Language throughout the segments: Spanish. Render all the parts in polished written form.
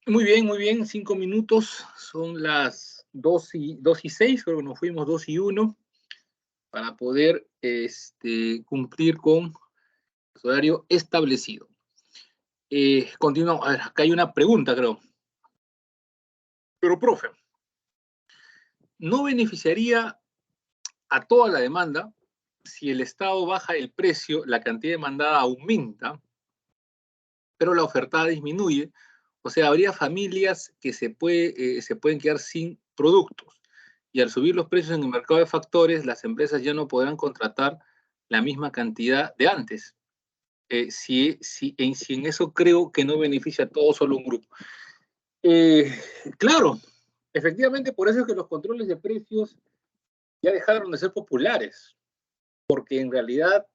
Muy bien, 5 minutos, son las 2:06, creo que nos fuimos 2:01, para poder cumplir con el horario establecido. Continuamos, a ver, acá hay una pregunta, creo. Pero, profe, ¿no beneficiaría a toda la demanda si el Estado baja el precio, la cantidad demandada aumenta, pero la oferta disminuye? O sea, habría familias que se pueden quedar sin productos. Y al subir los precios en el mercado de factores, las empresas ya no podrán contratar la misma cantidad de antes. Si en eso creo que no beneficia a todo, solo un grupo. Claro, efectivamente, por eso es que los controles de precios ya dejaron de ser populares, porque en realidad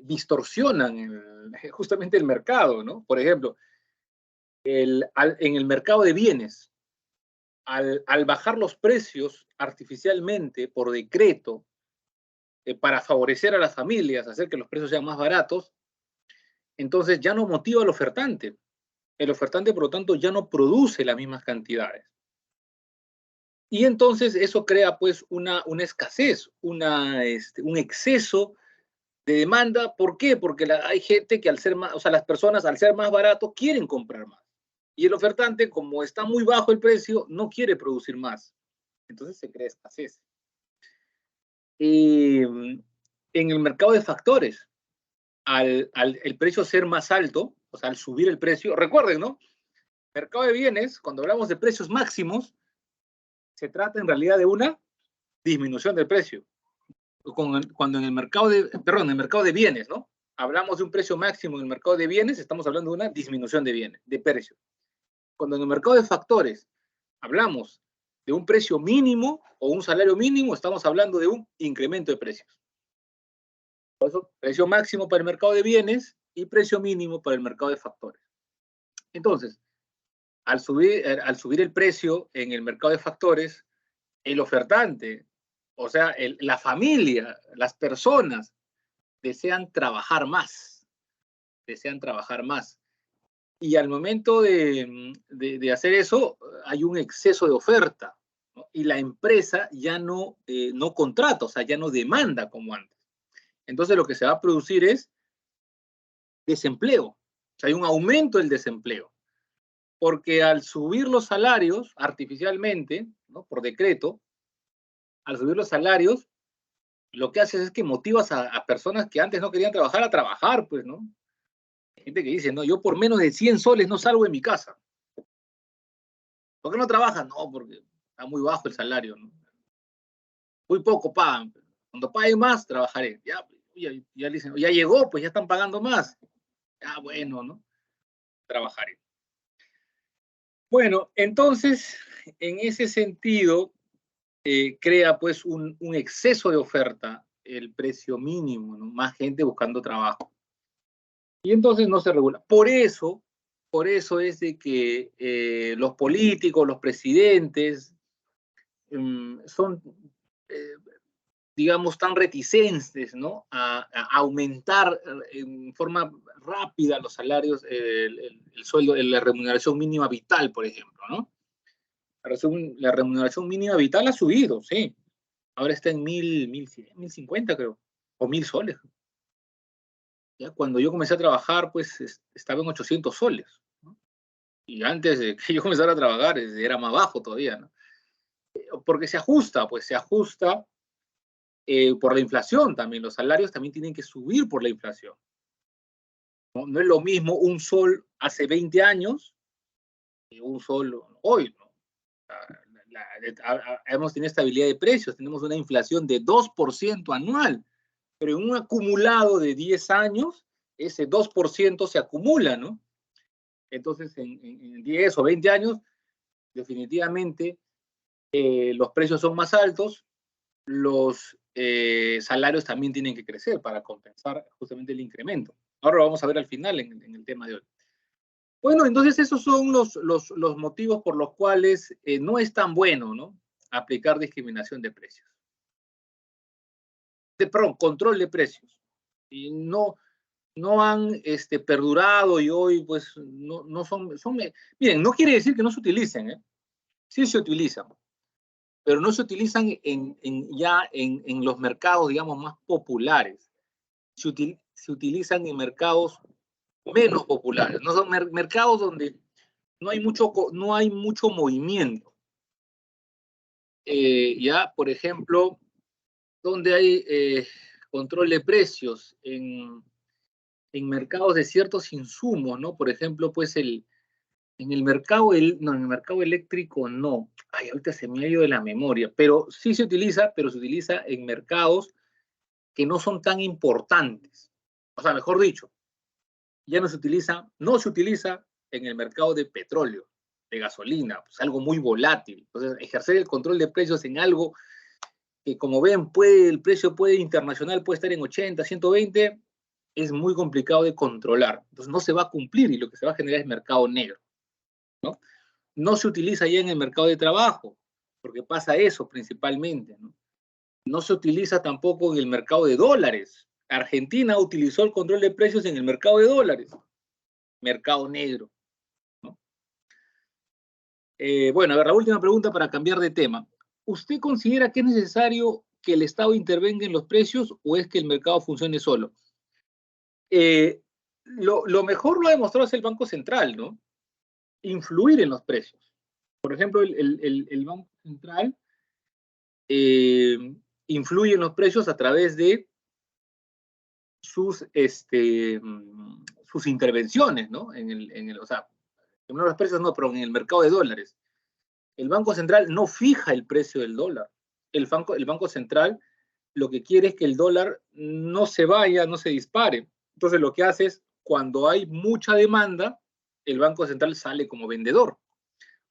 distorsionan justamente el mercado, ¿no? Por ejemplo, en el mercado de bienes, al bajar los precios artificialmente por decreto para favorecer a las familias, hacer que los precios sean más baratos, entonces ya no motiva al ofertante. El ofertante, por lo tanto, ya no produce las mismas cantidades. Y entonces eso crea pues una escasez, un exceso de demanda. ¿Por qué? Porque hay gente que al ser más, o sea, las personas al ser más barato quieren comprar más. Y el ofertante, como está muy bajo el precio, no quiere producir más. Entonces se crea escasez. En el mercado de factores, al el precio ser más alto, o sea, al subir el precio, recuerden, ¿no? Mercado de bienes, cuando hablamos de precios máximos, se trata en realidad de una disminución del precio. Cuando en el mercado en el mercado de bienes, ¿no? Hablamos de un precio máximo en el mercado de bienes, estamos hablando de una disminución de bienes, de precio. Cuando en el mercado de factores hablamos de un precio mínimo o un salario mínimo, estamos hablando de un incremento de precios. Por eso, precio máximo para el mercado de bienes y precio mínimo para el mercado de factores. Entonces, al subir el precio en el mercado de factores, el ofertante, o sea, la familia, las personas, desean trabajar más, Y al momento de hacer eso, hay un exceso de oferta, ¿no? Y la empresa ya no contrata, o sea, ya no demanda como antes. Entonces lo que se va a producir es desempleo, o sea, hay un aumento del desempleo, porque al subir los salarios artificialmente, ¿no? Por decreto, al subir los salarios, lo que haces es que motivas a personas que antes no querían trabajar a trabajar, pues, ¿no? Hay gente que dice, no, yo por menos de 100 soles no salgo de mi casa. ¿Por qué no trabajas? No, porque está muy bajo el salario, ¿no? Muy poco pagan. Cuando paguen más, trabajaré. Ya dicen, ya llegó, pues ya están pagando más. Ya, bueno, ¿no? Trabajaré. Bueno, entonces, en ese sentido, crea pues un exceso de oferta, el precio mínimo, ¿no? Más gente buscando trabajo. Y entonces no se regula. Por eso es de que los políticos, los presidentes, son, digamos, tan reticentes, ¿no? A aumentar en forma rápida los salarios, el sueldo, la remuneración mínima vital, por ejemplo, ¿no? La remuneración mínima vital ha subido, sí. Ahora está en 1.100, 1.050, creo, o 1.000 soles. Ya cuando yo comencé a trabajar, pues estaba en 800 soles, ¿no? Y antes de que yo comenzara a trabajar, era más bajo todavía, ¿no? Porque se ajusta, pues se ajusta por la inflación también. Los salarios también tienen que subir por la inflación. No es lo mismo un sol hace 20 años que un sol hoy, ¿no? Hemos tenido estabilidad de precios, tenemos una inflación de 2% anual, pero en un acumulado de 10 años, ese 2% se acumula, ¿no? Entonces, en 10 o 20 años, definitivamente, los precios son más altos, los salarios también tienen que crecer para compensar justamente el incremento. Ahora lo vamos a ver al final en el tema de hoy. Bueno, entonces esos son los motivos por los cuales no es tan bueno, ¿no? Aplicar discriminación de precios. Perdón, control de precios. y no han perdurado y hoy pues no son, miren, no quiere decir que no se utilicen, ¿eh? Sí se utilizan, pero no se utilizan ya en los mercados, digamos, más populares. Se utilizan en mercados menos populares, no son mercados donde no hay mucho movimiento. Ya, por ejemplo, donde hay control de precios en mercados de ciertos insumos, ¿no? Por ejemplo, pues en el mercado, no, en el mercado eléctrico no. Ay, ahorita se me ha ido de la memoria, pero sí se utiliza, pero se utiliza en mercados que no son tan importantes. O sea, mejor dicho, ya no se utiliza en el mercado de petróleo, de gasolina, pues algo muy volátil. Entonces, ejercer el control de precios en algo que, como ven, el precio internacional puede estar en 80, 120, es muy complicado de controlar. Entonces, no se va a cumplir y lo que se va a generar es mercado negro, ¿no? No se utiliza ya en el mercado de trabajo, porque pasa eso principalmente, ¿no? No se utiliza tampoco en el mercado de dólares. Argentina utilizó el control de precios en el mercado de dólares, mercado negro, ¿no? Bueno, a ver, la última pregunta para cambiar de tema. ¿Usted considera que es necesario que el Estado intervenga en los precios o es que el mercado funcione solo? Lo mejor lo ha demostrado es el Banco Central, ¿no? Influir en los precios. Por ejemplo, el Banco Central influye en los precios a través de sus intervenciones, ¿no? O sea, en los precios no, pero en el mercado de dólares. El Banco Central no fija el precio del dólar. El Banco Central lo que quiere es que el dólar no se vaya, no se dispare. Entonces lo que hace es, cuando hay mucha demanda, el Banco Central sale como vendedor.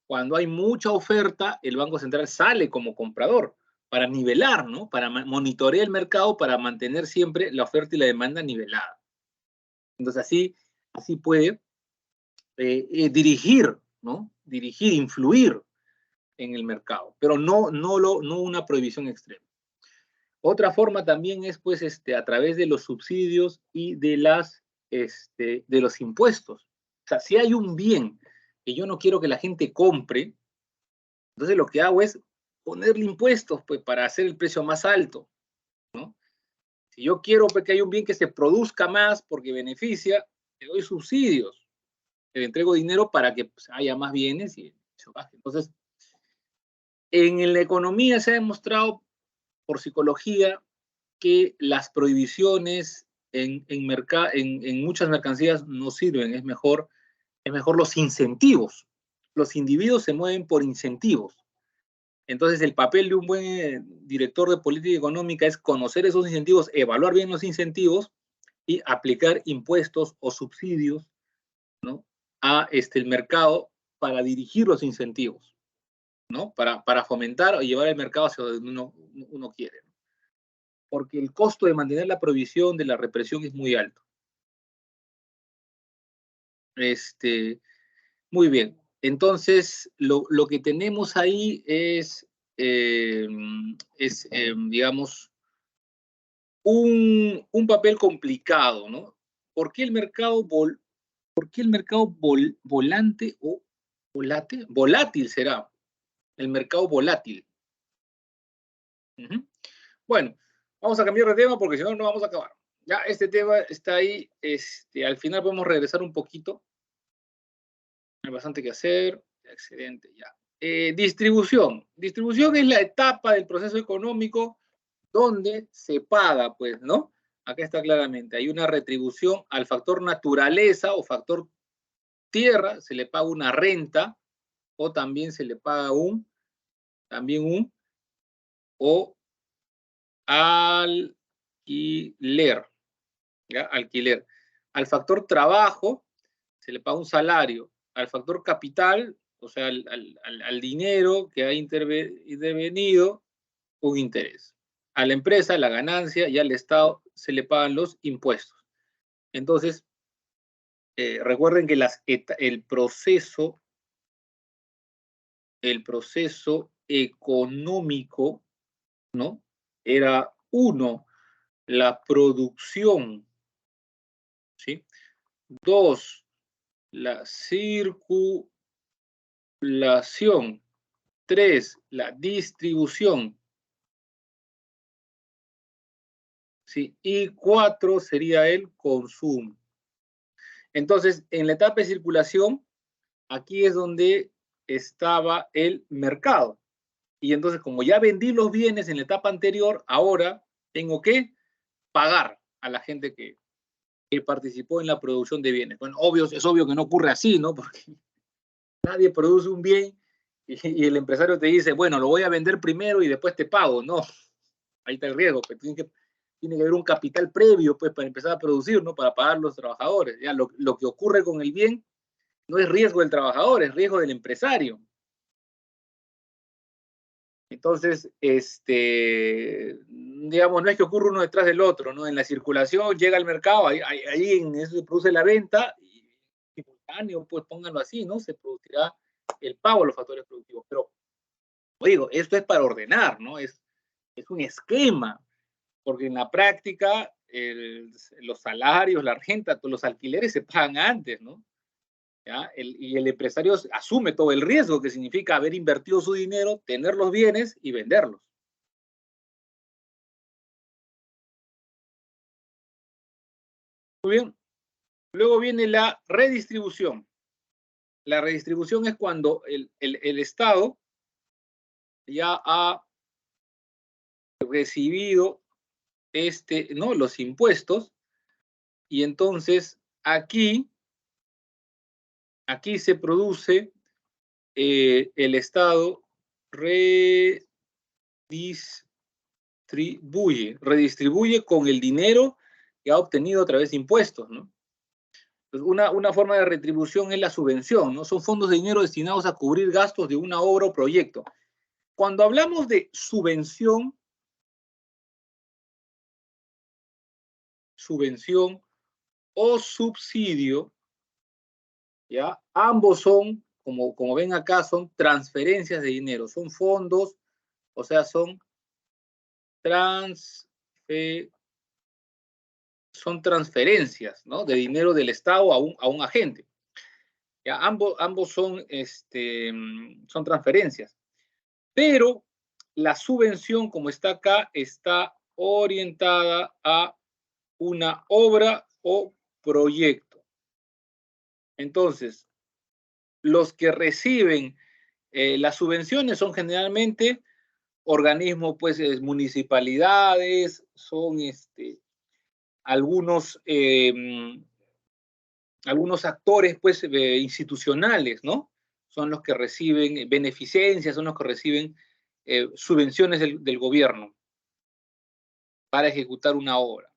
Cuando hay mucha oferta, el Banco Central sale como comprador para nivelar, ¿no? Para monitorear el mercado, para mantener siempre la oferta y la demanda nivelada. Entonces así puede dirigir, ¿no? Dirigir, influir en el mercado, pero no una prohibición extrema. Otra forma también es, pues, a través de los subsidios y de los impuestos. O sea, si hay un bien que yo no quiero que la gente compre, entonces lo que hago es ponerle impuestos, pues, para hacer el precio más alto, ¿no? Si yo quiero, pues, que haya un bien que se produzca más porque beneficia, le doy subsidios, le entrego dinero para que, pues, haya más bienes y se baje. Entonces, en la economía se ha demostrado por psicología que las prohibiciones en muchas mercancías no sirven, es mejor los incentivos. Los individuos se mueven por incentivos. Entonces, el papel de un buen director de política económica es conocer esos incentivos, evaluar bien los incentivos y aplicar impuestos o subsidios, ¿no? El mercado para dirigir los incentivos, ¿no? Para fomentar o llevar el mercado hacia donde uno quiere, ¿no? Porque el costo de mantener la provisión de la represión es muy alto. Muy bien. Entonces, lo que tenemos ahí digamos, un papel complicado, ¿no? ¿Por qué el mercado volante o volátil será? El mercado volátil. Bueno, vamos a cambiar de tema porque si no, no vamos a acabar. Ya este tema está ahí. Al final podemos regresar un poquito. Hay bastante que hacer. Excelente, ya. Distribución. Distribución es la etapa del proceso económico donde se paga, pues, ¿no? Acá está claramente. Hay una retribución al factor naturaleza o factor tierra, se le paga una renta o también se le paga o alquiler, ¿ya? Alquiler. Al factor trabajo se le paga un salario. Al factor capital, o sea, al dinero que ha intervenido, un interés. A la empresa, la ganancia, y al Estado se le pagan los impuestos. Entonces, recuerden que el proceso económico, ¿no? Era uno, la producción 2, la circulación. 3, la distribución. ¿Sí? Y 4 sería el consumo. Entonces, en la etapa de circulación, aquí es donde estaba el mercado. Y entonces, como ya vendí los bienes en la etapa anterior, ahora tengo que pagar a la gente que participó en la producción de bienes. Bueno, es obvio que no ocurre así, ¿no? Porque nadie produce un bien y el empresario te dice, bueno, lo voy a vender primero y después te pago. No, ahí está el riesgo. Pues tiene que haber un capital previo pues, para empezar a producir, ¿no? Para pagar a los trabajadores. Ya, lo que ocurre con el bien no es riesgo del trabajador, es riesgo del empresario. Entonces, digamos, no es que ocurra uno detrás del otro, ¿no? En la circulación llega al mercado, ahí en eso se produce la venta, y simultáneo, pues pónganlo así, ¿no? Se producirá el pago a los factores productivos. Pero, digo, esto es para ordenar, ¿no? Es un esquema, porque en la práctica los salarios, la renta, los alquileres se pagan antes, ¿no? ¿Ya? Y el empresario asume todo el riesgo que significa haber invertido su dinero, tener los bienes y venderlos. Muy bien. Luego viene la redistribución. La redistribución es cuando el Estado ya ha recibido ¿no? los impuestos y entonces aquí se produce el Estado redistribuye con el dinero que ha obtenido a través de impuestos, ¿no? Pues una forma de retribución es la subvención, ¿no? Son fondos de dinero destinados a cubrir gastos de una obra o proyecto. Cuando hablamos de subvención o subsidio, ¿ya? Ambos son, como ven acá, son transferencias de dinero, son fondos, o sea, son transferencias, ¿no? De dinero del Estado a un agente. ¿Ya? Ambos son transferencias. Pero la subvención, como está acá, está orientada a una obra o proyecto. Entonces, los que reciben las subvenciones son generalmente organismos, pues, municipalidades, son algunos actores, pues, institucionales, ¿no? Son los que reciben beneficencias, son los que reciben subvenciones del gobierno para ejecutar una obra.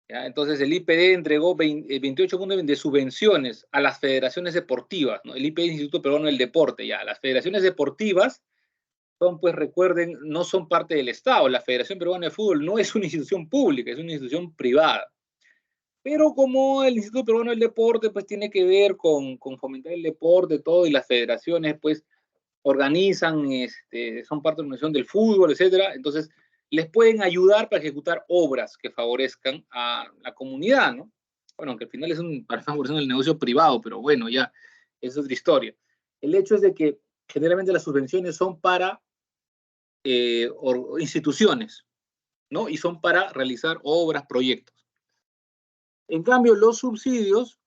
¿Ya? Entonces, el IPD entregó 28.20 de subvenciones a las federaciones deportivas, ¿no? El IPD, Instituto Peruano del Deporte, ya. Las federaciones deportivas son, pues recuerden, no son parte del Estado. La Federación Peruana de Fútbol no es una institución pública, es una institución privada. Pero como el Instituto Peruano del Deporte, pues tiene que ver con fomentar el deporte, todo, y las federaciones, pues, organizan, son parte de la organización del fútbol, etcétera, entonces les pueden ayudar para ejecutar obras que favorezcan a la comunidad, ¿no? Bueno, aunque al final es para favorecer el negocio privado, pero bueno, ya, es otra historia. El hecho es de que generalmente las subvenciones son para instituciones, ¿no? Y son para realizar obras, proyectos. En cambio, los subsidios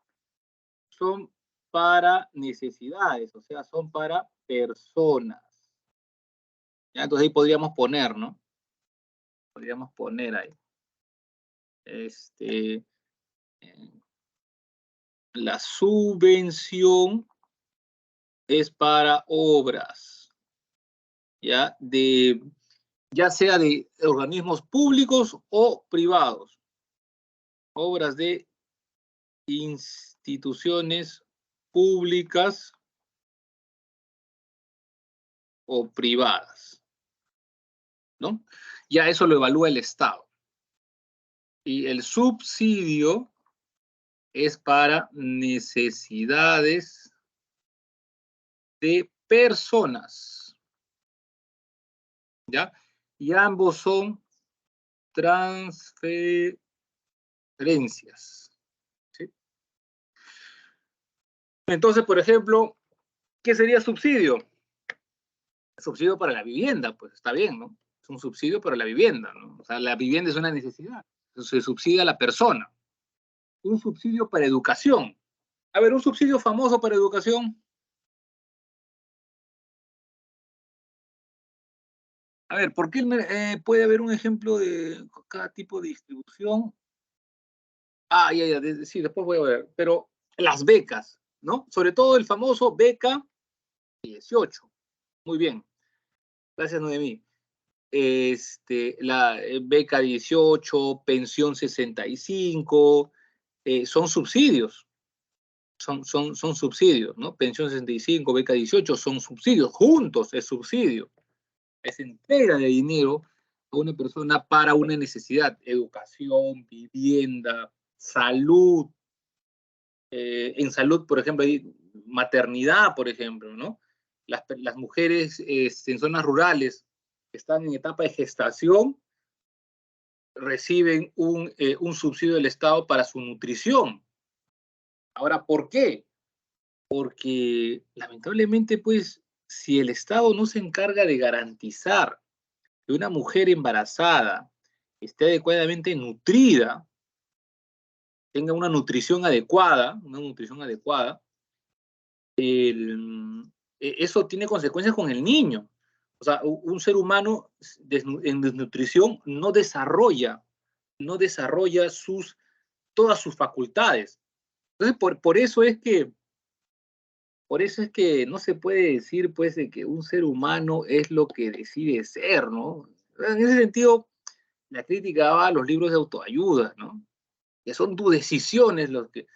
son para necesidades, o sea, son para personas. ¿Ya? Entonces ahí podríamos poner, ¿no? Podríamos poner ahí. La subvención es para obras, ¿ya? Ya sea de organismos públicos o privados. Obras de instituciones públicas o privadas, ¿no? Ya eso lo evalúa el Estado. Y el subsidio es para necesidades de personas, ¿ya? Y ambos son transferencias Transferencias. ¿Sí? Entonces, por ejemplo, ¿qué sería subsidio? Subsidio para la vivienda, pues está bien, ¿no? Es un subsidio para la vivienda, ¿no? O sea, la vivienda es una necesidad. Entonces, se subsidia a la persona. Un subsidio para educación. A ver, un subsidio famoso para educación. A ver, ¿por qué puede haber un ejemplo de cada tipo de distribución? Ah, sí, después voy a ver. Pero las becas, ¿no? Sobre todo el famoso beca 18. Muy bien. Gracias, Noemí. La beca 18, pensión 65, son subsidios. Son subsidios, ¿no? Pensión 65, beca 18 son subsidios. Juntos es subsidio. Es entrega de dinero a una persona para una necesidad, educación, vivienda, salud. En salud, por ejemplo, hay maternidad, por ejemplo, ¿no? Las mujeres en zonas rurales que están en etapa de gestación reciben un subsidio del Estado para su nutrición. Ahora, ¿por qué? Porque lamentablemente, pues, si el Estado no se encarga de garantizar que una mujer embarazada esté adecuadamente nutrida, tenga una nutrición adecuada, eso tiene consecuencias con el niño. O sea, un ser humano en desnutrición no desarrolla todas sus facultades. Entonces, por eso es que no se puede decir, pues, de que un ser humano es lo que decide ser, ¿no? En ese sentido, la crítica va a los libros de autoayuda, ¿no? Que son tus decisiones los que,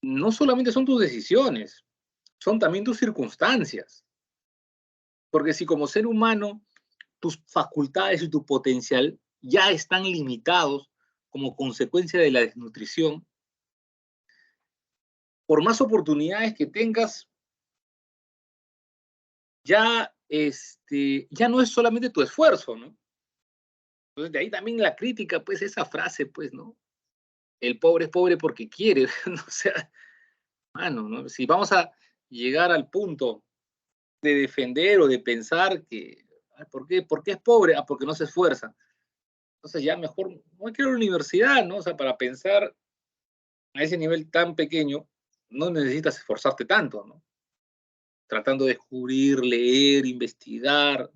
no solamente son tus decisiones, son también tus circunstancias. Porque si como ser humano tus facultades y tu potencial ya están limitados como consecuencia de la desnutrición, por más oportunidades que tengas, ya no es solamente tu esfuerzo, ¿no? Entonces, de ahí también la crítica, pues, esa frase, pues, ¿no? El pobre es pobre porque quiere, ¿no? O sea, mano, ¿no? Si vamos a llegar al punto de defender o de pensar que, ¿por qué es pobre? Ah, porque no se esfuerza. Entonces ya mejor, no hay que ir a la universidad, ¿no? O sea, para pensar a ese nivel tan pequeño, no necesitas esforzarte tanto, ¿no? Tratando de descubrir, leer, investigar.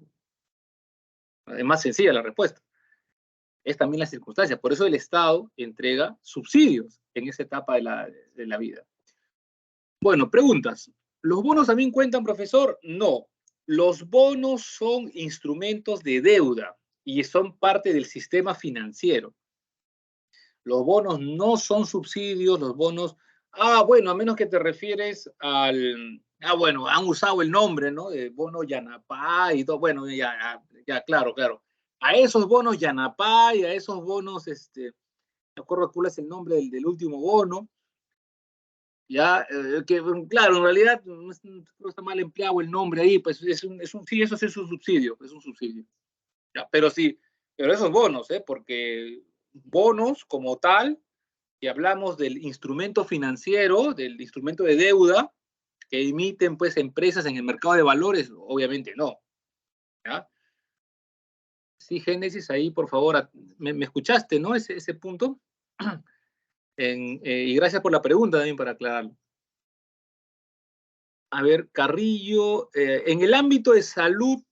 Es más sencilla la respuesta. Es también la circunstancia. Por eso el Estado entrega subsidios en esa etapa de la vida. Bueno, preguntas. ¿Los bonos también cuentan, profesor? No. Los bonos son instrumentos de deuda y son parte del sistema financiero. Los bonos no son subsidios, los bonos... Ah, bueno, a menos que te refieres al... Ah, bueno, han usado el nombre, ¿no? De bono Yanapay y todo. Bueno, ya, claro, claro. A esos bonos Yanapay, a esos bonos, me acuerdo cuál es el nombre del último bono, ya, que claro, en realidad no está mal empleado el nombre ahí, pues sí, eso sí es un subsidio, es un subsidio. ¿Ya? Pero sí, pero esos bonos, porque bonos como tal, y hablamos del instrumento financiero, del instrumento de deuda que emiten pues empresas en el mercado de valores, obviamente no. ¿Ya? Sí, Génesis, ahí por favor, me escuchaste, ¿no? Ese punto. Y gracias por la pregunta también para aclararlo. A ver, Carrillo, en el ámbito de salud,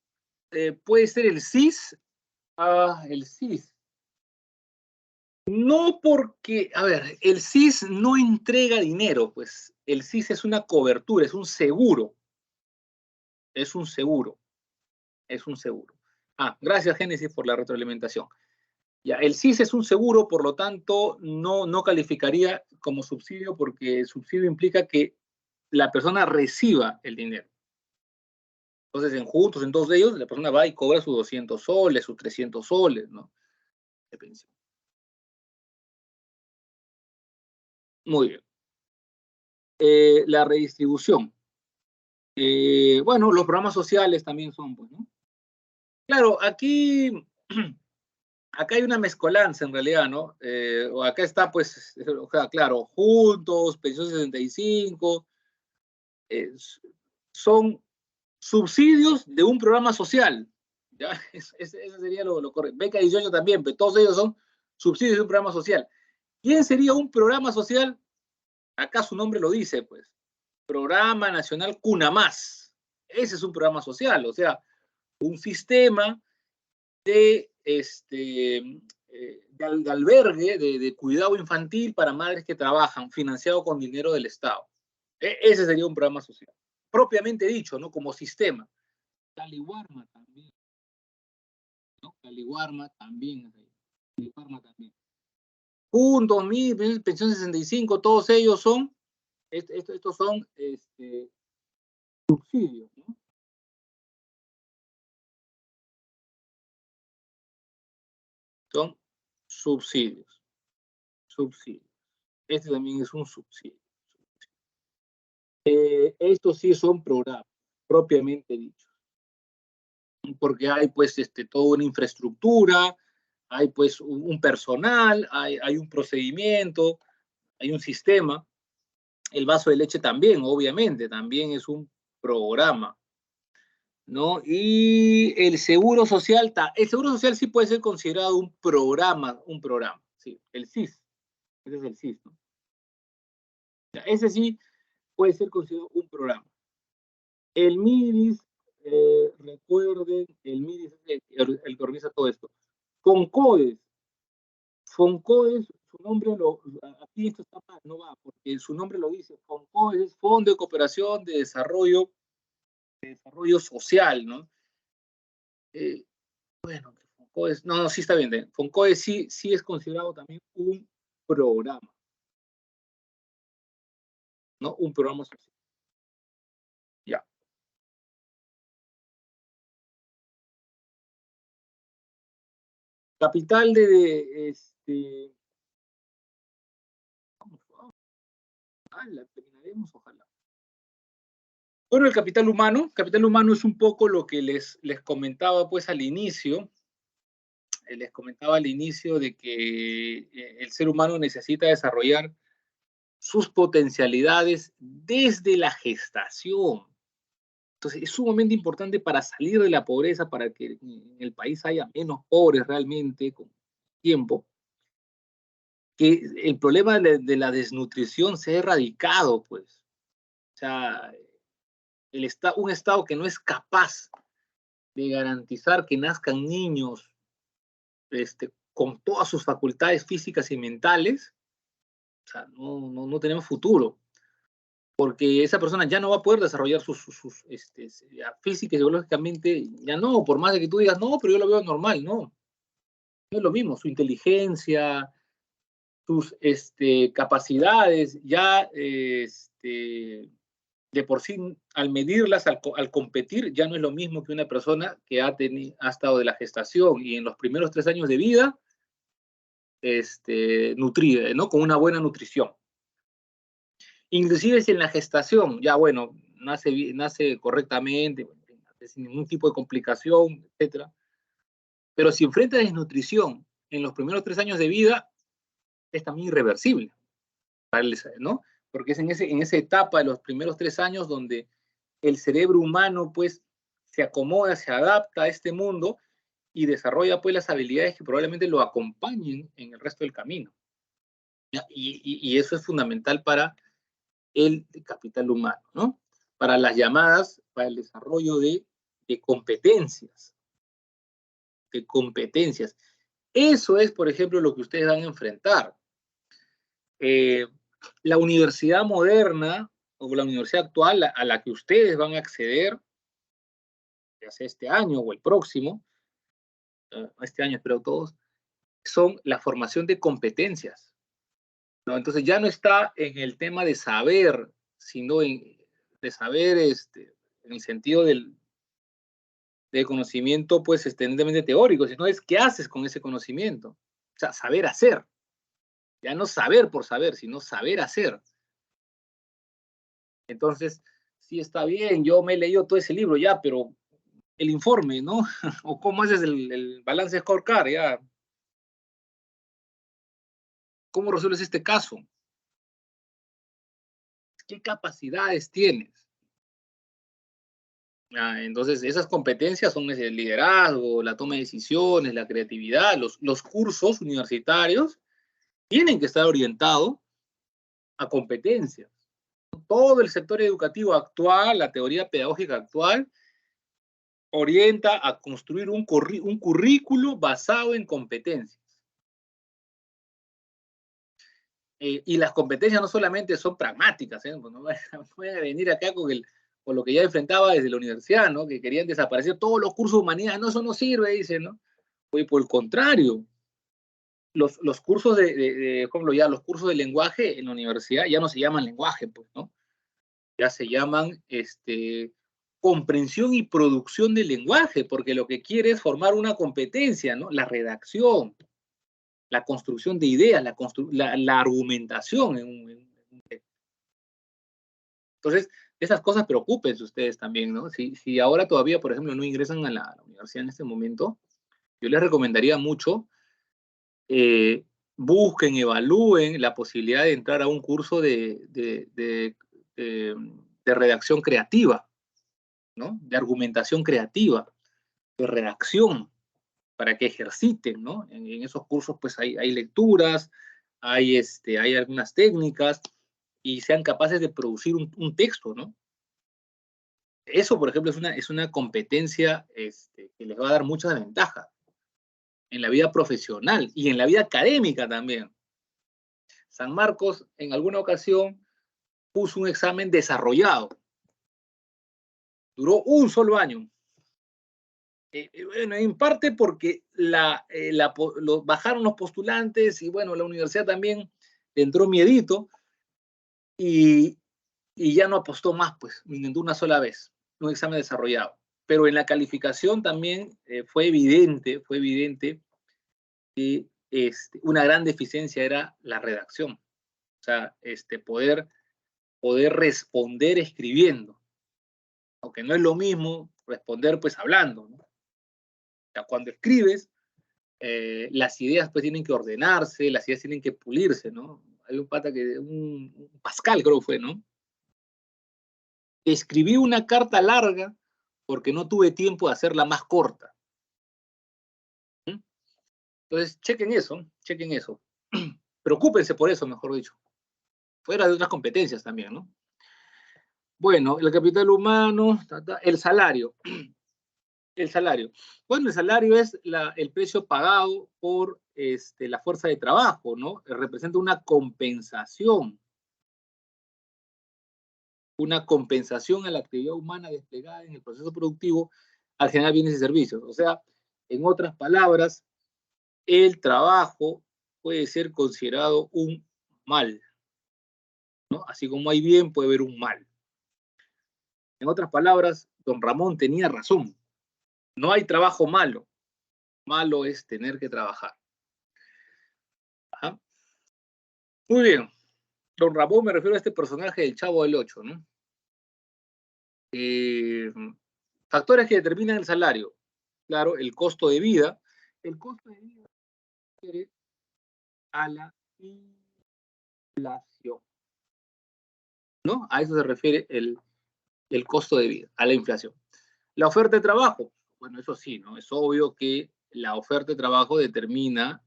puede ser el CIS. Ah, el CIS. No porque, a ver, el CIS no entrega dinero, pues el CIS es una cobertura, es un seguro. Es un seguro, es un seguro. Ah, gracias Génesis por la retroalimentación. Ya, el CIS es un seguro, por lo tanto, no calificaría como subsidio porque el subsidio implica que la persona reciba el dinero. Entonces, juntos, en todos ellos, la persona va y cobra sus 200 soles, sus 300 soles, ¿no? De pensión. Muy bien. La redistribución. Bueno, los programas sociales también son, pues, ¿no? Claro, aquí acá hay una mezcolanza en realidad, ¿no? O acá está, pues, o sea, claro, juntos, pensión 65, eh, son subsidios de un programa social. ¿Ya? Ese sería lo correcto. Beca 18 también, pero todos ellos son subsidios de un programa social. ¿Quién sería un programa social? Acá su nombre lo dice, pues. Programa Nacional CUNAMás. Ese es un programa social, o sea, un sistema de, de albergue, de cuidado infantil para madres que trabajan, financiado con dinero del Estado. Ese sería un programa social. Propiamente dicho, ¿no? Como sistema. Caliwarma también, ¿no? Caliwarma también. Caliwarma también. Juntos, mi pensión 65, todos ellos son, estos son subsidios, ¿no? Son subsidios, subsidios. Este también es un subsidio. Estos sí son programas, propiamente dichos, porque hay pues toda una infraestructura, hay pues un personal, hay un procedimiento, hay un sistema. El vaso de leche también, obviamente, también es un programa, ¿no? Y el seguro social sí puede ser considerado un programa, sí, el SIS, ese es el SIS, ¿no? Ese sí puede ser considerado un programa. El MIDIS, recuerden, el MIDIS es el que organiza todo esto. FONCODES, FONCODES, su nombre aquí esto está mal, no va, porque su nombre lo dice, FONCODES es Fondo de Cooperación de Desarrollo Social, ¿no? Bueno, FONCODES, no, sí está bien, FONCODES sí es considerado también un programa, ¿no? Un programa social. Ya. Capital la terminaremos, ojalá. Bueno, el capital humano es un poco lo que les comentaba pues al inicio, les comentaba al inicio de que el ser humano necesita desarrollar sus potencialidades desde la gestación. Entonces, es sumamente importante para salir de la pobreza, para que en el país haya menos pobres realmente con tiempo, que el problema de la desnutrición se ha erradicado, pues. O sea, un Estado que no es capaz de garantizar que nazcan niños con todas sus facultades físicas y mentales, o sea, no tenemos futuro, porque esa persona ya no va a poder desarrollar física y psicológicamente, ya no, por más de que tú digas, no, pero yo lo veo normal, no es lo mismo, su inteligencia, sus capacidades, ya de por sí, al medirlas, al competir, ya no es lo mismo que una persona que ha estado de la gestación y en los primeros 3 años de vida, nutrida, ¿no? Con una buena nutrición. Inclusive si en la gestación, ya bueno, nace correctamente, sin ningún tipo de complicación, etcétera. Pero si enfrenta desnutrición en los primeros 3 años de vida, es también irreversible, ¿no? Porque es en esa etapa de los primeros 3 años donde el cerebro humano, pues, se acomoda, se adapta a este mundo y desarrolla, pues, las habilidades que probablemente lo acompañen en el resto del camino. Y eso es fundamental para el capital humano, ¿no? Para para el desarrollo de competencias, de competencias. Eso es, por ejemplo, lo que ustedes van a enfrentar. La universidad moderna o la universidad actual a la que ustedes van a acceder, ya sea este año o el próximo, este año espero todos, son la formación de competencias, ¿no? Entonces ya no está en el tema de saber, sino de saber en el sentido del conocimiento, pues, estrictamente teórico, sino es qué haces con ese conocimiento. O sea, saber hacer. Ya no saber por saber, sino saber hacer. Entonces, sí está bien, yo me he leído todo ese libro ya, pero el informe, ¿no? O cómo haces el balance scorecard, ya. ¿Cómo resuelves este caso? ¿Qué capacidades tienes? Entonces, esas competencias son el liderazgo, la toma de decisiones, la creatividad. Los cursos universitarios tienen que estar orientados a competencias. Todo el sector educativo actual, la teoría pedagógica actual, orienta a construir un currículo basado en competencias. Y las competencias no solamente son pragmáticas, ¿eh? No voy a venir acá con lo que ya enfrentaba desde la universidad, ¿no? Que querían desaparecer todos los cursos de humanidad. No, eso no sirve, dicen, ¿no? Pues por el contrario, los cursos como ya los cursos de lenguaje en la universidad ya no se llaman lenguaje, pues, ¿no? Ya se llaman comprensión y producción del lenguaje, porque lo que quiere es formar una competencia, ¿no? La redacción, la construcción de ideas, la argumentación en un texto. Entonces, esas cosas preocúpense ustedes también, ¿no? Si ahora todavía, por ejemplo, no ingresan a la universidad en este momento, yo les recomendaría mucho busquen, evalúen la posibilidad de entrar a un curso de redacción creativa, ¿no? De argumentación creativa, de redacción, para que ejerciten, ¿no? En esos cursos, pues hay lecturas, hay algunas técnicas y sean capaces de producir un texto, ¿no? Eso, por ejemplo, es una competencia que les va a dar muchas ventajas en la vida profesional y en la vida académica también. San Marcos en alguna ocasión puso un examen desarrollado. Duró un solo año. Bueno, en parte porque bajaron los postulantes y bueno, la universidad también entró miedito y, y ya no apostó más, pues, intentó una sola vez, un examen desarrollado. Pero en la calificación también fue evidente que una gran deficiencia era la redacción. O sea, poder responder escribiendo, aunque no es lo mismo responder pues hablando, ¿no? O sea, cuando escribes, las ideas pues tienen que ordenarse, las ideas tienen que pulirse, ¿no? Hay un pata un Pascal creo que fue, ¿no? Escribí una carta larga porque no tuve tiempo de hacerla más corta. ¿Mm? Entonces, chequen eso. Preocúpense por eso, mejor dicho. Fuera de otras competencias también, ¿no? Bueno, el capital humano, el salario. El salario. Bueno, el salario es el precio pagado por la fuerza de trabajo, ¿no? Representa una compensación a la actividad humana desplegada en el proceso productivo al generar bienes y servicios. O sea, en otras palabras, el trabajo puede ser considerado un mal, ¿no? Así como hay bien, puede haber un mal. En otras palabras, don Ramón tenía razón. No hay trabajo malo. Malo es tener que trabajar. Ajá. Muy bien. Don Ramón, me refiero a este personaje del Chavo del Ocho, ¿no? Factores que determinan el salario. Claro, el costo de vida. El costo de vida se refiere a la inflación, ¿no? A eso se refiere el costo de vida, a la inflación. La oferta de trabajo. Bueno, eso sí, ¿no? Es obvio que la oferta de trabajo determina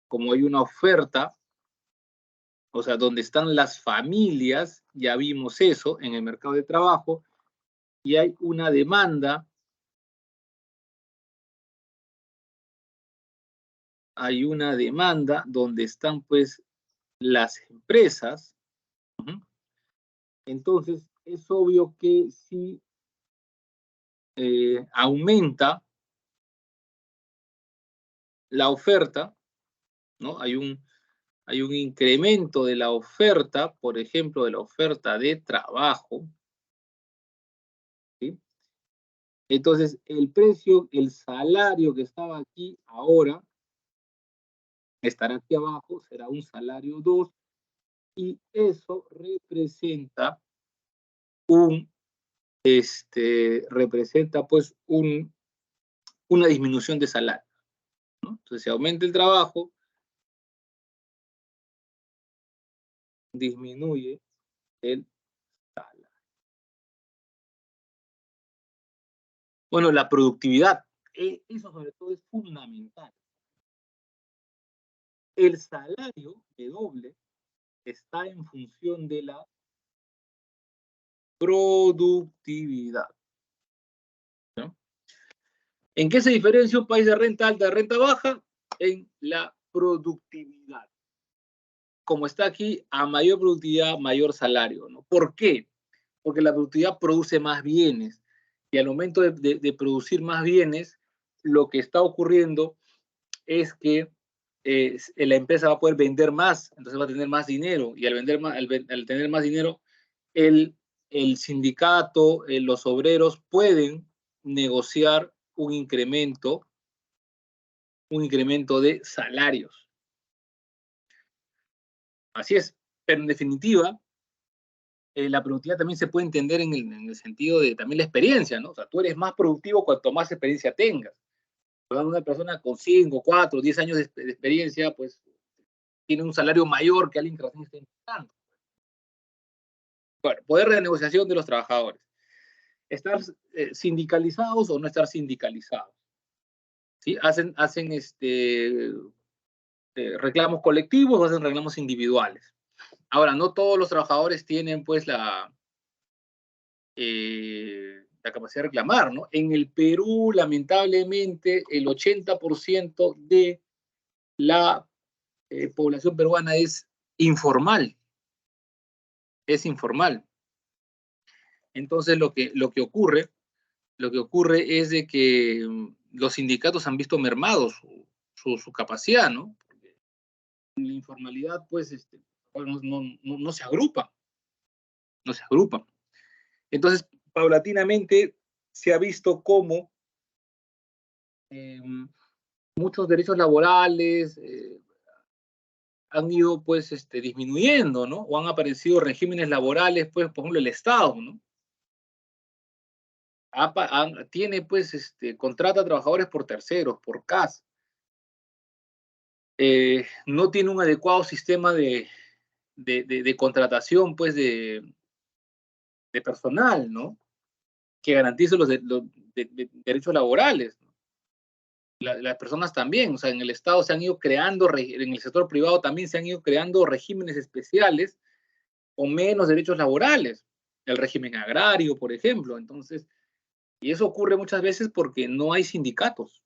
como hay una oferta, o sea, donde están las familias, ya vimos eso en el mercado de trabajo, y hay una demanda, donde están pues las empresas. Entonces es obvio que si aumenta la oferta, ¿no? Hay un incremento de la oferta, por ejemplo, de la oferta de trabajo, ¿sí? Entonces el precio, el salario que estaba aquí ahora, estará aquí abajo, será un salario 2, y eso representa representa pues una disminución de salario. ¿no? Entonces, si aumenta el trabajo, disminuye el salario. Bueno, la productividad, eso sobre todo es fundamental. El salario de doble está en función de la productividad, ¿no? ¿En qué se diferencia un país de renta alta de renta baja? En la productividad. Como está aquí, a mayor productividad, mayor salario, ¿no? ¿Por qué? Porque la productividad produce más bienes y al momento de producir más bienes, lo que está ocurriendo es que la empresa va a poder vender más, entonces va a tener más dinero y al, vender más, al tener más dinero, el, el sindicato, los obreros pueden negociar un incremento de salarios. Así es, pero en definitiva, la productividad también se puede entender en el sentido de también la experiencia, ¿no? O sea, tú eres más productivo cuanto más experiencia tengas. Una persona con 5, 4, 10 años de experiencia, pues tiene un salario mayor que alguien que recién está empezando. Bueno, poder de negociación de los trabajadores. Estar sindicalizados o no estar sindicalizados. ¿Sí? Hacen reclamos colectivos o hacen reclamos individuales. Ahora, no todos los trabajadores tienen pues la capacidad de reclamar, ¿no? En el Perú, lamentablemente, el 80% de la población peruana es informal. Es informal. Entonces, lo que ocurre es de que los sindicatos han visto mermados su capacidad, ¿no? Porque en la informalidad, pues, no se agrupa, no se agrupa. Entonces, paulatinamente se ha visto cómo muchos derechos laborales han ido, pues, disminuyendo, ¿no? O han aparecido regímenes laborales, pues, por ejemplo, el Estado, ¿no? Tiene, pues, contrata a trabajadores por terceros, por CAS. No tiene un adecuado sistema de contratación, pues, de personal, ¿no? Que garantice los derechos laborales, ¿no? Las personas también, o sea, en el Estado se han ido creando, en el sector privado también se han ido creando regímenes especiales con menos derechos laborales, el régimen agrario, por ejemplo. Entonces, y eso ocurre muchas veces porque no hay sindicatos.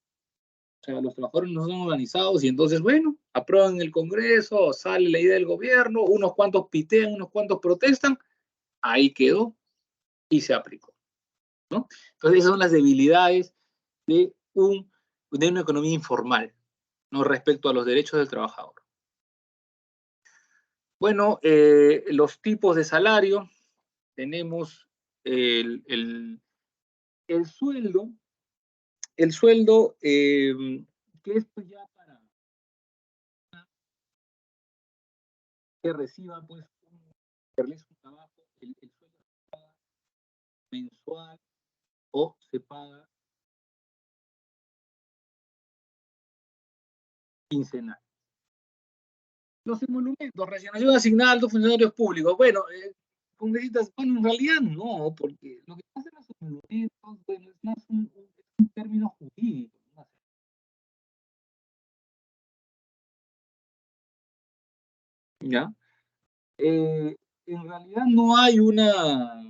O sea, los trabajadores no son organizados y entonces, bueno, aprueban en el Congreso, sale la idea del gobierno, unos cuantos pitean, unos cuantos protestan, ahí quedó y se aplicó, ¿no? Entonces, esas son las debilidades de, de una economía informal, ¿no? Respecto a los derechos del trabajador. Bueno, los tipos de salario, tenemos el sueldo, que es pues ya para que reciba pues que realice un trabajo, el sueldo se paga mensual o se paga quincenal. Los emolumentos, resignación asignada a altos funcionarios públicos. Bueno, congresistas, bueno, en realidad no, porque lo que pasa en los emolumentos, bueno, es más un término jurídico, ¿no? ¿Ya? En realidad no hay una,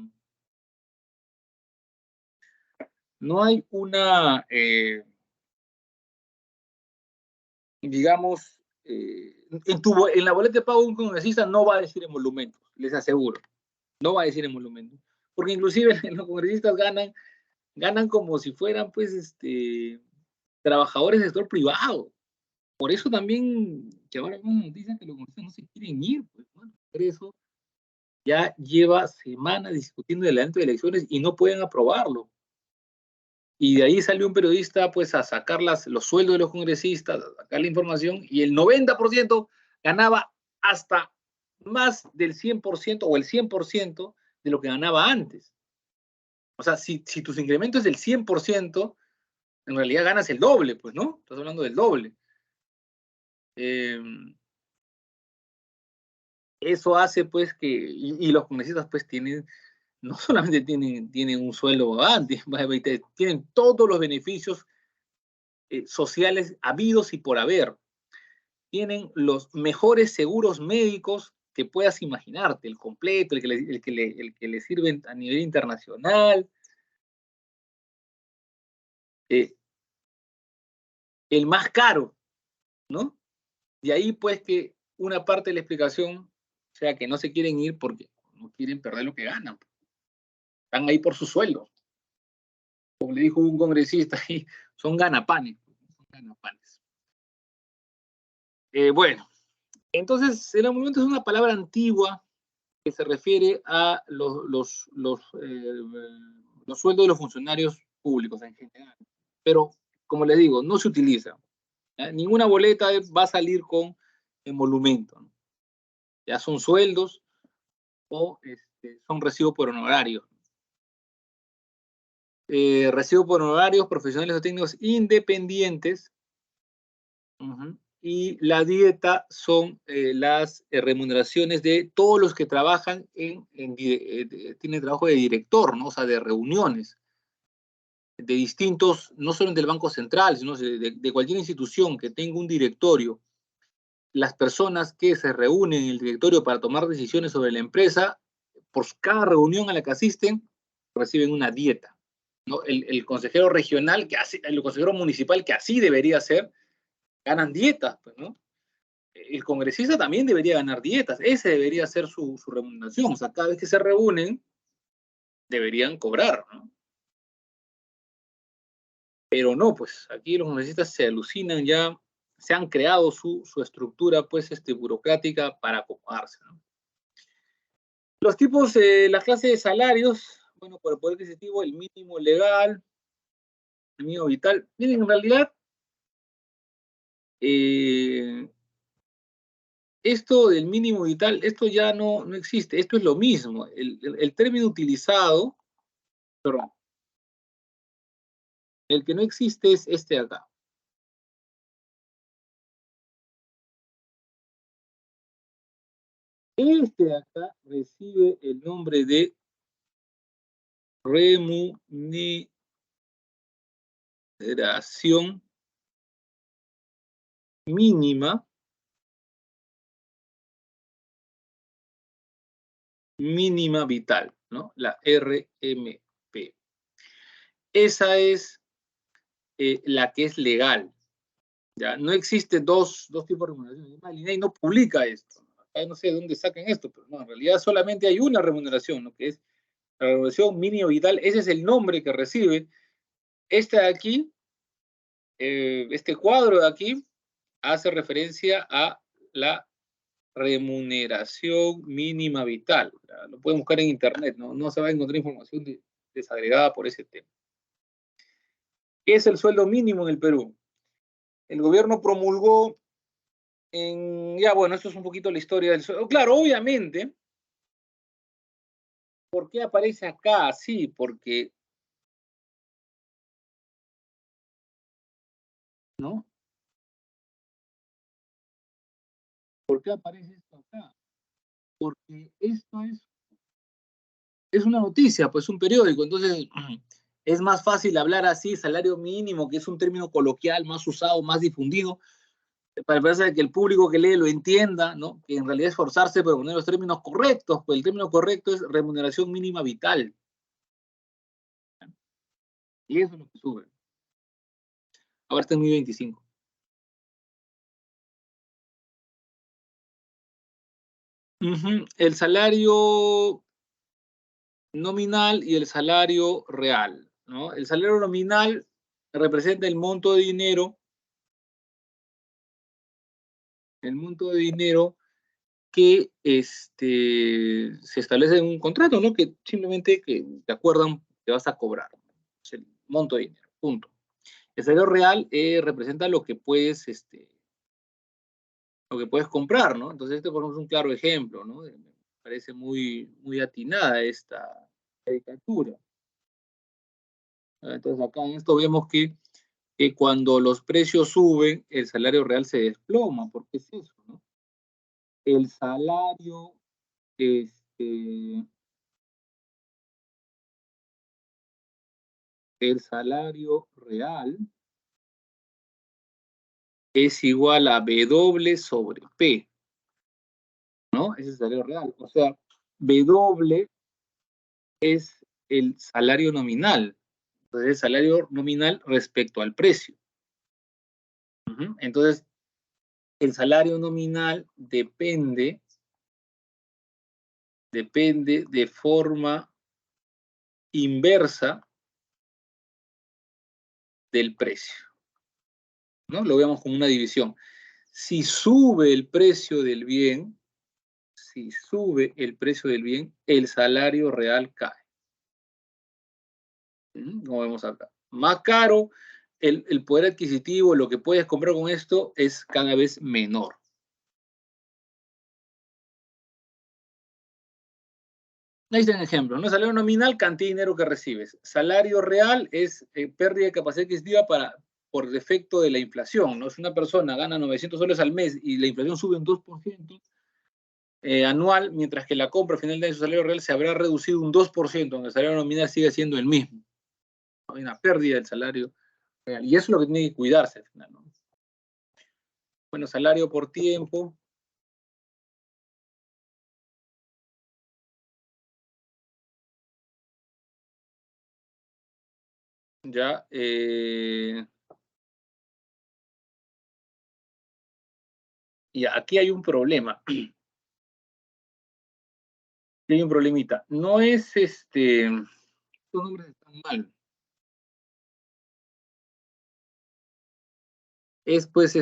digamos, en la boleta de pago de un congresista no va a decir emolumentos, les aseguro, no va a decir emolumentos, porque inclusive los congresistas ganan como si fueran, pues, trabajadores del sector privado. Por eso también, que ahora nos dicen que los congresistas no se quieren ir, pues, bueno, por eso ya lleva semanas discutiendo delante de elecciones y no pueden aprobarlo. Y de ahí salió un periodista pues a sacar los sueldos de los congresistas, a sacar la información, y el 90% ganaba hasta más del 100% o el 100% de lo que ganaba antes. O sea, si tus incrementos es del 100%, En realidad ganas el doble, pues, ¿no? Estás hablando del doble. Eso hace, pues, y los congresistas, pues, no solamente tienen un sueldo antes, tienen todos los beneficios sociales habidos y por haber. Tienen los mejores seguros médicos que puedas imaginarte, el completo, el que le sirven a nivel internacional, el más caro, ¿no? De ahí, pues, que una parte de la explicación sea que no se quieren ir porque no quieren perder lo que ganan. Están ahí por su sueldo. Como le dijo un congresista ahí, son ganapanes. Son ganapanes. Bueno, entonces el emolumento es una palabra antigua que se refiere a los sueldos de los funcionarios públicos en general. Pero, como les digo, no se utiliza. ¿Ya? Ninguna boleta va a salir con emolumento, ¿no? Ya son sueldos o son recibos por honorarios. Recibo por honorarios profesionales o técnicos independientes. Y la dieta son las remuneraciones de todos los que trabajan tienen trabajo de director, ¿no? O sea, de reuniones, de distintos, no solo del Banco Central, sino de cualquier institución que tenga un directorio. Las personas que se reúnen en el directorio para tomar decisiones sobre la empresa, por cada reunión a la que asisten, reciben una dieta, ¿no? El consejero regional, el consejero municipal, que así debería ser, ganan dietas, pues, ¿no? El congresista también debería ganar dietas, ese debería ser su remuneración, o sea, cada vez que se reúnen, deberían cobrar, ¿no? Pero no, pues, aquí los congresistas se alucinan ya, se han creado su estructura, pues, burocrática para acomodarse, ¿no? Los tipos, las clases de salarios, bueno, por el poder adquisitivo, el mínimo legal, el mínimo vital. Miren, en realidad, esto del mínimo vital, esto ya no existe, esto es lo mismo. El término utilizado, perdón, el que no existe es este de acá. Este de acá recibe el nombre de remuneración mínima vital, ¿no? La RMP. Esa es la que es legal. ¿Ya? No existe dos tipos de remuneración. El INAI no publica esto. Acá no sé de dónde sacan esto, pero no, en realidad solamente hay una remuneración, ¿no? Que es la remuneración mínima vital. Ese es el nombre que recibe. Este de aquí, este cuadro de aquí, hace referencia a la remuneración mínima vital. Lo pueden buscar en internet, no se va a encontrar información desagregada por ese tema. ¿Qué es el sueldo mínimo en el Perú? El gobierno promulgó ya, bueno, esto es un poquito la historia del sueldo. Claro, obviamente, ¿por qué aparece acá así? Porque, ¿no? ¿Por qué aparece esto acá? Porque esto es una noticia, pues un periódico, entonces es más fácil hablar así, salario mínimo, que es un término coloquial más usado, más difundido, para que el público que lee lo entienda, ¿no? Que en realidad esforzarse por poner los términos correctos, pues el término correcto es remuneración mínima vital. Y eso es lo que sube. Ahora está en 1025. El salario nominal y el salario real, ¿no? El salario nominal representa el monto de dinero que se establece en un contrato, ¿no? Que simplemente que te acuerdan que vas a cobrar. Es el monto de dinero, punto. El salario real representa lo que puedes comprar, ¿no? Entonces por ejemplo, es un claro ejemplo, ¿no? Me parece muy atinada esta caricatura. Entonces acá en esto vemos que que cuando los precios suben, el salario real se desploma. ¿Por qué es eso, no? El salario, este, el salario real es igual a W sobre P, ¿no? Ese es el salario real. O sea, W es el salario nominal. Entonces, el salario nominal respecto al precio. Entonces, el salario nominal depende de forma inversa del precio, ¿no? Lo vemos como una división. Si sube el precio del bien, si sube el precio del bien, el salario real cae. Como vemos acá. Más caro, el poder adquisitivo, lo que puedes comprar con esto es cada vez menor. Ahí está un ejemplo, ¿no? Salario nominal, cantidad de dinero que recibes. Salario real es pérdida de capacidad adquisitiva por defecto de la inflación, ¿no? Si una persona gana 900 soles al mes y la inflación sube un 2% anual, mientras que la compra al final de su salario real se habrá reducido un 2%, aunque el salario nominal sigue siendo el mismo. Hay una pérdida del salario real. Y eso es lo que tiene que cuidarse al final, ¿no? Bueno, salario por tiempo. Ya, y aquí hay un problema. Aquí hay un problemita. No es estos nombres están mal. Es pues o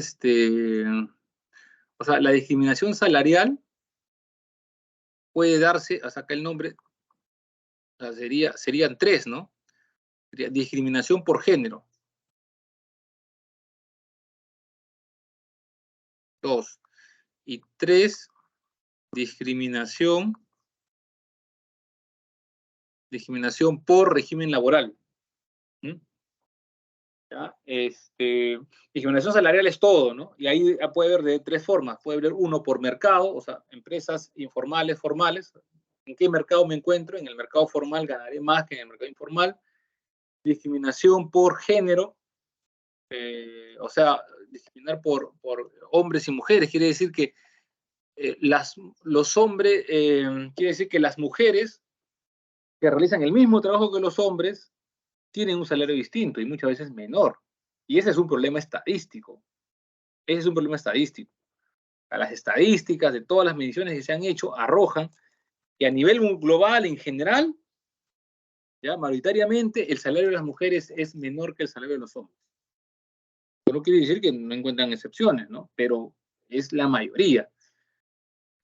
sea, la discriminación salarial puede darse, hasta acá el nombre, o sea, serían tres, ¿no? Sería discriminación por género. Dos. Y tres, discriminación por régimen laboral. ¿Mm? ¿Ya? Discriminación salarial es todo, ¿no? Y ahí puede haber de tres formas. Puede haber uno por mercado, o sea, empresas informales, formales. ¿En qué mercado me encuentro? En el mercado formal ganaré más que en el mercado informal. Discriminación por género, o sea, discriminar por hombres y mujeres. Quiere decir que los hombres, quiere decir que las mujeres que realizan el mismo trabajo que los hombres tienen un salario distinto y muchas veces menor. Y ese es un problema estadístico. Ese es un problema estadístico. Las estadísticas de todas las mediciones que se han hecho arrojan que a nivel global, en general, ya mayoritariamente, el salario de las mujeres es menor que el salario de los hombres. Eso no quiere decir que no encuentran excepciones, ¿no? Pero es la mayoría.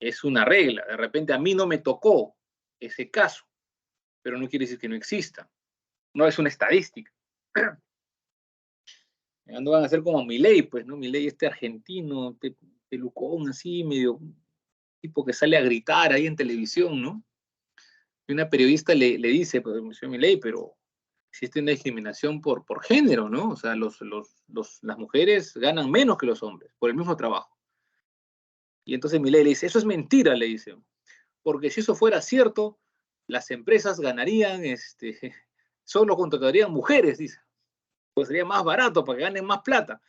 Es una regla. De repente a mí no me tocó ese caso, pero no quiere decir que no exista. No es una estadística. No van a ser como Milei, pues, ¿no? Milei argentino, pelucón, así, medio tipo que sale a gritar ahí en televisión, ¿no? Y una periodista le dice, pues, señor Milei, pero existe una discriminación por género, ¿no? O sea, las mujeres ganan menos que los hombres por el mismo trabajo. Y entonces Milei le dice, eso es mentira, le dice, porque si eso fuera cierto, las empresas ganarían, solo contratarían mujeres, dice, pues sería más barato para que ganen más plata.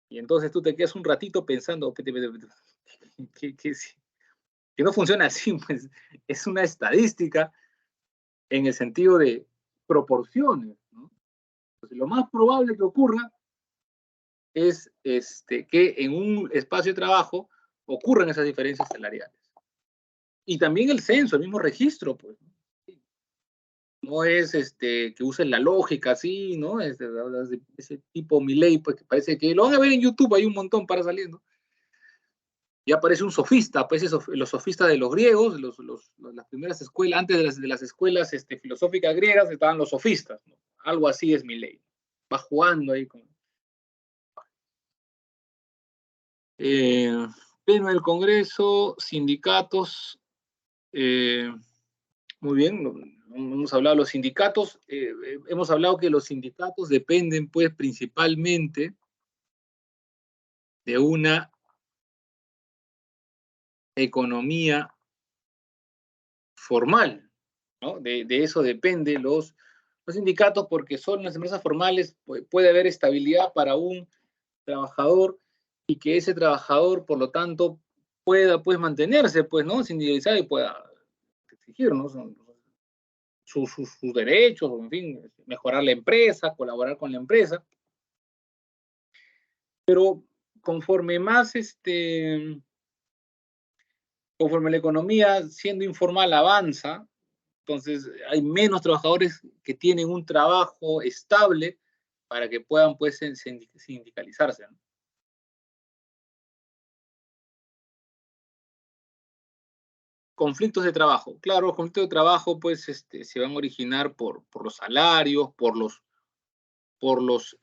Y entonces tú te quedas un ratito pensando que no funciona así, pues es una estadística en el sentido de proporciones, ¿no? Entonces, lo más probable que ocurra es que en un espacio de trabajo ocurran esas diferencias salariales. Y también el censo, el mismo registro, pues. No es que usen la lógica así, ¿no? Ese tipo Milei, pues que parece que lo van a ver en YouTube, hay un montón para saliendo. Ya aparece un sofista, pues los sofistas de los griegos, las primeras escuelas, antes de las escuelas filosóficas griegas estaban los sofistas, ¿no? Algo así es Milei. Va jugando ahí con... Pleno del Congreso, sindicatos, Muy bien, hemos hablado de los sindicatos, hemos hablado que los sindicatos dependen pues principalmente de una economía formal, ¿no? De eso dependen los sindicatos, porque son las empresas formales, puede haber estabilidad para un trabajador y que ese trabajador, por lo tanto, pueda pues mantenerse, pues, ¿no? Sindicalizado y pueda exigir, ¿no? Sus derechos, o en fin, mejorar la empresa, colaborar con la empresa. Pero conforme más, conforme la economía siendo informal avanza, entonces hay menos trabajadores que tienen un trabajo estable para que puedan pues sindicalizarse, ¿no? Conflictos de trabajo. Claro, los conflictos de trabajo pues se van a originar por los salarios, por los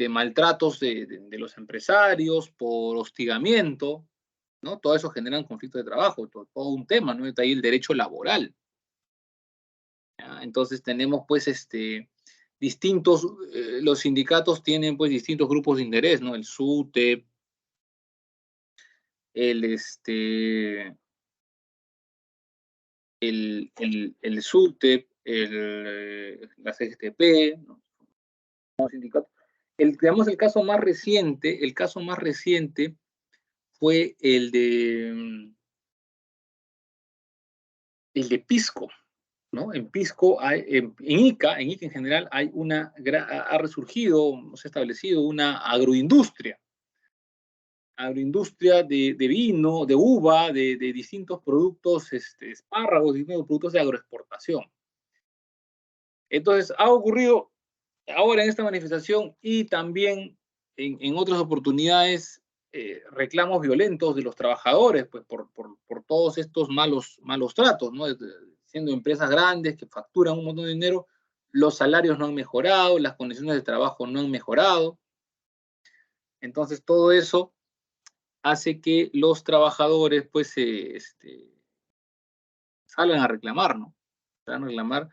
maltratos de los empresarios, por hostigamiento, ¿no? Todo eso genera un conflicto de trabajo, todo un tema, ¿no? Está ahí el derecho laboral. ¿Ya? Entonces tenemos pues distintos, los sindicatos tienen pues distintos grupos de interés, ¿no? El SUTEP, el SUTEP, la CGTP, ¿no? Digamos, el caso más reciente fue el de Pisco, ¿no? En Pisco, en Ica en general, ha resurgido, se ha establecido una agroindustria de vino, de uva, de distintos productos, espárragos, distintos productos de agroexportación. Entonces, ha ocurrido ahora en esta manifestación y también en otras oportunidades reclamos violentos de los trabajadores, pues por todos estos malos tratos, ¿no? Siendo empresas grandes que facturan un montón de dinero, los salarios no han mejorado, las condiciones de trabajo no han mejorado. Entonces, todo eso hace que los trabajadores, pues, salgan a reclamar, ¿no? Salgan a reclamar,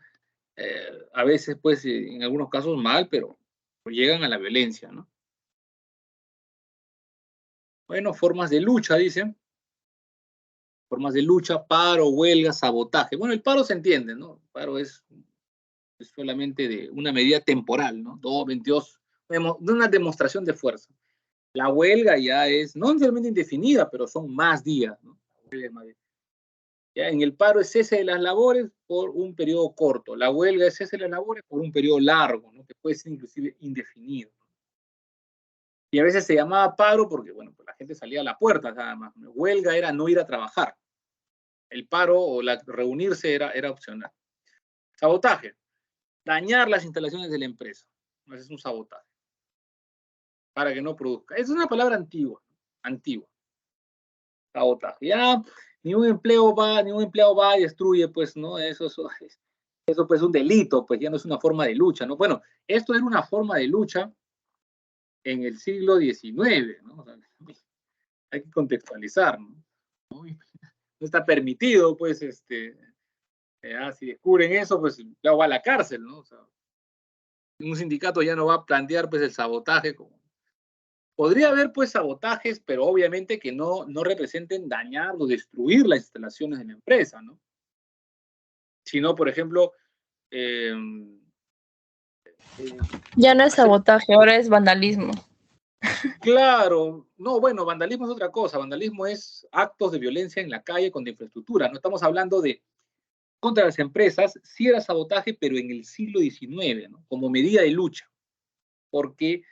a veces, pues, en algunos casos mal, pero llegan a la violencia, ¿no? Bueno, formas de lucha, dicen. Formas de lucha, paro, huelga, sabotaje. Bueno, el paro se entiende, ¿no? El paro es solamente de una medida temporal, ¿no? 22, de una demostración de fuerza. La huelga ya es no necesariamente indefinida, pero son más días, ¿no? Ya, en el paro es cese de las labores por un periodo corto. La huelga es cese de las labores por un periodo largo, ¿no? Que puede ser inclusive indefinido. Y a veces se llamaba paro porque, bueno, pues la gente salía a la puerta nada más. Huelga era no ir a trabajar. El paro o reunirse era opcional. Sabotaje. Dañar las instalaciones de la empresa. Ese es un sabotaje. Para que no produzca. Es una palabra antigua. Antigua. Sabotaje. Ya ningún empleado va y destruye, pues, ¿no? Eso pues es un delito, pues ya no es una forma de lucha, ¿no? Bueno, esto era una forma de lucha en el siglo XIX, ¿no? O sea, hay que contextualizar, ¿no? No está permitido, pues, si descubren eso, pues ya va a la cárcel, ¿no? O sea, un sindicato ya no va a plantear, pues, el sabotaje como... Podría haber, pues, sabotajes, pero obviamente que no representen dañar o destruir las instalaciones de la empresa, ¿no? Sino, por ejemplo, ya no es sabotaje, ahora es vandalismo. Claro, no, bueno, vandalismo es otra cosa. Vandalismo es actos de violencia en la calle contra infraestructura. No estamos hablando de contra las empresas, sí era sabotaje, pero en el siglo XIX, ¿no? Como medida de lucha, porque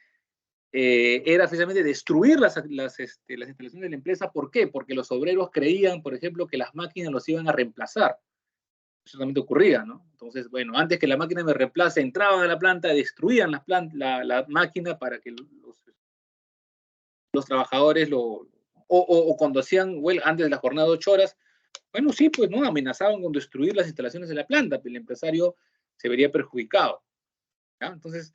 era precisamente destruir las instalaciones de la empresa. ¿Por qué? Porque los obreros creían, por ejemplo, que las máquinas los iban a reemplazar. Eso también ocurría, ¿no? Entonces, bueno, antes que la máquina me reemplace, entraban a la planta, destruían la máquina para que los trabajadores o cuando hacían huelga antes de la jornada de 8 horas, bueno, sí, pues no, amenazaban con destruir las instalaciones de la planta, pues el empresario se vería perjudicado. ¿Ya? Entonces,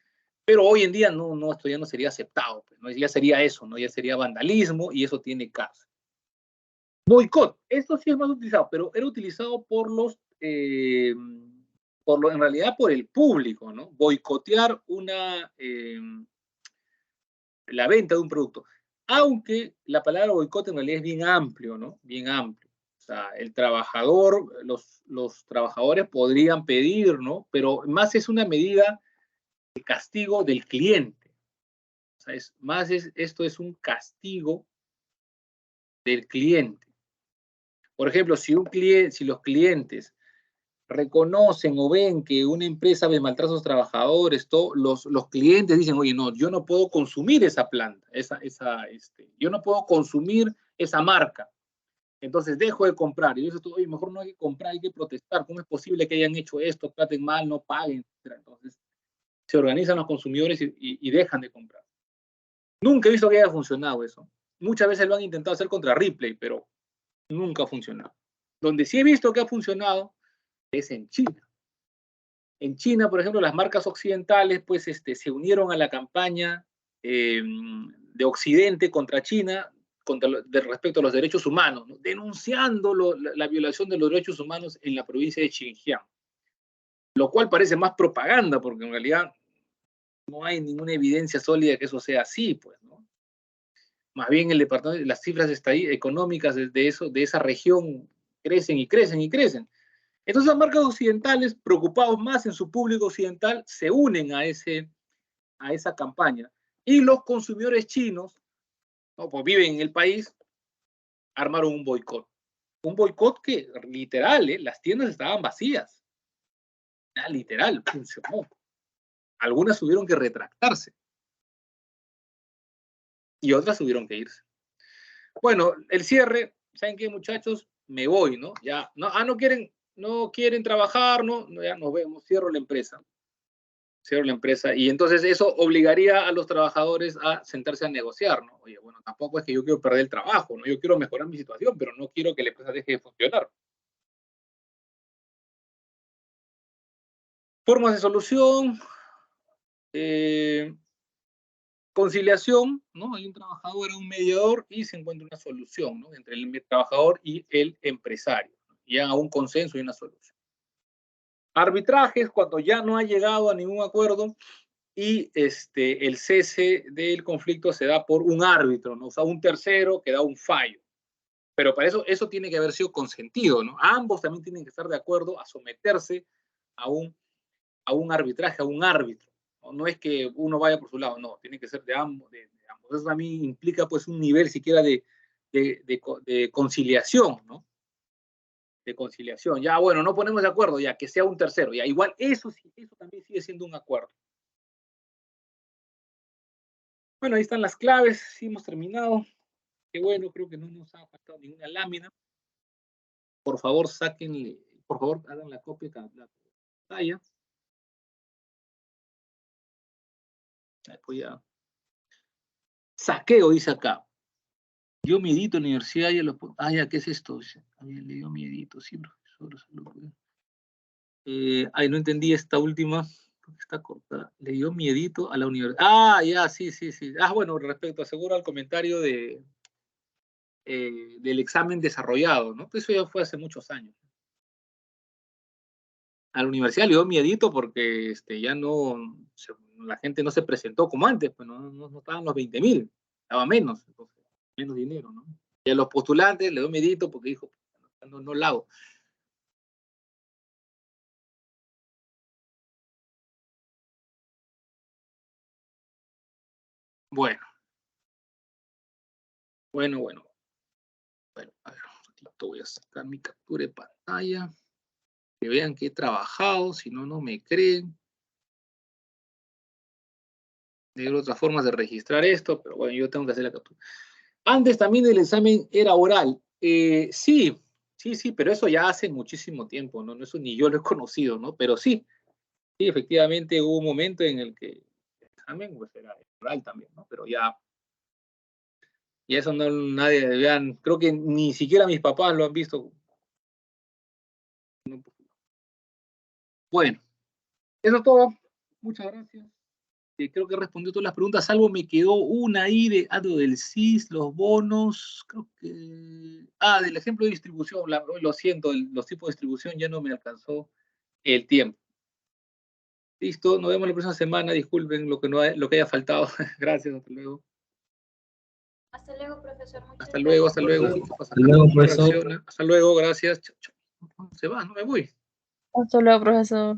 pero hoy en día no, esto ya no sería aceptado, pues, ¿no? Ya sería eso, ¿no? Ya sería vandalismo y eso tiene cárcel. Boicot, esto sí es más utilizado, pero era utilizado por los en realidad por el público, ¿no? Boicotear la venta de un producto. Aunque la palabra boicot en realidad es bien amplio, ¿no? Bien amplio. O sea, el trabajador, los trabajadores podrían pedir, ¿no? Pero más es una medida de castigo del cliente. O sea, esto es un castigo del cliente. Por ejemplo, si los clientes reconocen o ven que una empresa maltrata a sus trabajadores, los clientes dicen, oye, no, yo no puedo consumir esa planta, yo no puedo consumir esa marca. Entonces dejo de comprar. Y yo digo, oye, mejor no hay que comprar, hay que protestar. ¿Cómo es posible que hayan hecho esto, traten mal, no paguen, etc.? Entonces se organizan los consumidores y dejan de comprar. Nunca he visto que haya funcionado eso. Muchas veces lo han intentado hacer contra Ripley, pero nunca ha funcionado. Donde sí he visto que ha funcionado es en China. En China, por ejemplo, las marcas occidentales pues, se unieron a la campaña de Occidente contra China respecto a los derechos humanos, ¿no? Denunciando la violación de los derechos humanos en la provincia de Xinjiang. Lo cual parece más propaganda, porque en realidad no hay ninguna evidencia sólida de que eso sea así, pues, ¿no? Más bien el departamento, las cifras económicas de esa región crecen y crecen y crecen. Entonces las marcas occidentales, preocupados más en su público occidental, se unen a esa campaña. Y los consumidores chinos, ¿no? Pues viven en el país, armaron un boicot. Un boicot que literal, las tiendas estaban vacías. Literal, funcionó. Algunas tuvieron que retractarse. Y otras tuvieron que irse. Bueno, el cierre, ¿saben qué, muchachos? Me voy, ¿no? Ya, no quieren trabajar, ¿no? Ya nos vemos, cierro la empresa. Y entonces eso obligaría a los trabajadores a sentarse a negociar, ¿no? Oye, bueno, tampoco es que yo quiero perder el trabajo, ¿no? Yo quiero mejorar mi situación, pero no quiero que la empresa deje de funcionar. Formas de solución, conciliación, ¿no? Hay un trabajador, un mediador y se encuentra una solución, ¿no? Entre el trabajador y el empresario, ¿no? Llegan a un consenso y una solución. Arbitrajes, cuando ya no ha llegado a ningún acuerdo y el cese del conflicto se da por un árbitro, ¿no? O sea, un tercero que da un fallo. Pero para eso tiene que haber sido consentido, ¿no? Ambos también tienen que estar de acuerdo a someterse a un arbitraje, a un árbitro. No es que uno vaya por su lado, no, tiene que ser de ambos. Eso también implica pues un nivel siquiera de conciliación, ¿no? De conciliación. Ya, bueno, no ponemos de acuerdo, ya que sea un tercero. Ya, igual eso también sigue siendo un acuerdo. Bueno, ahí están las claves, sí hemos terminado. Qué bueno, creo que no nos ha faltado ninguna lámina. Por favor, hagan la copia de la pantalla. Voy a... Saqueo, dice acá. Dio miedito en la universidad y ya, ¿qué es esto? Le dio miedito, sí, profesor. No entendí esta última, porque está cortada. Le dio miedito a la universidad. Ya, sí. Bueno, respecto, seguro al comentario del examen desarrollado, ¿no? Eso ya fue hace muchos años. A la universidad le dio miedito porque ya la gente no se presentó como antes, pues no estaban los 20.000, estaba menos, entonces, menos dinero, ¿no? Y a los postulantes le dio miedito porque dijo, no la hago. Bueno, a ver, un ratito voy a sacar mi captura de pantalla, que vean que he trabajado, si no, no me creen. Hay otras formas de registrar esto, pero bueno, yo tengo que hacer la captura. Antes también el examen era oral. Sí, pero eso ya hace muchísimo tiempo, ¿no? Eso ni yo lo he conocido, ¿no? Pero sí, efectivamente hubo un momento en el que el examen pues, era oral también, ¿no? Pero ya eso no nadie, vean, creo que ni siquiera mis papás lo han visto. Bueno, eso es todo. Muchas gracias. Creo que respondió todas las preguntas, salvo me quedó una ahí de algo del CIS, los bonos, creo que... del ejemplo de distribución, lo siento, los tipos de distribución ya no me alcanzó el tiempo. Listo, nos vemos la próxima semana, disculpen lo que haya faltado. Gracias, hasta luego. Hasta luego, profesor. Muchas Hasta luego, hasta luego. Hasta luego, profesor. Hasta luego, gracias. Se va, no me voy. Hasta luego, profesor.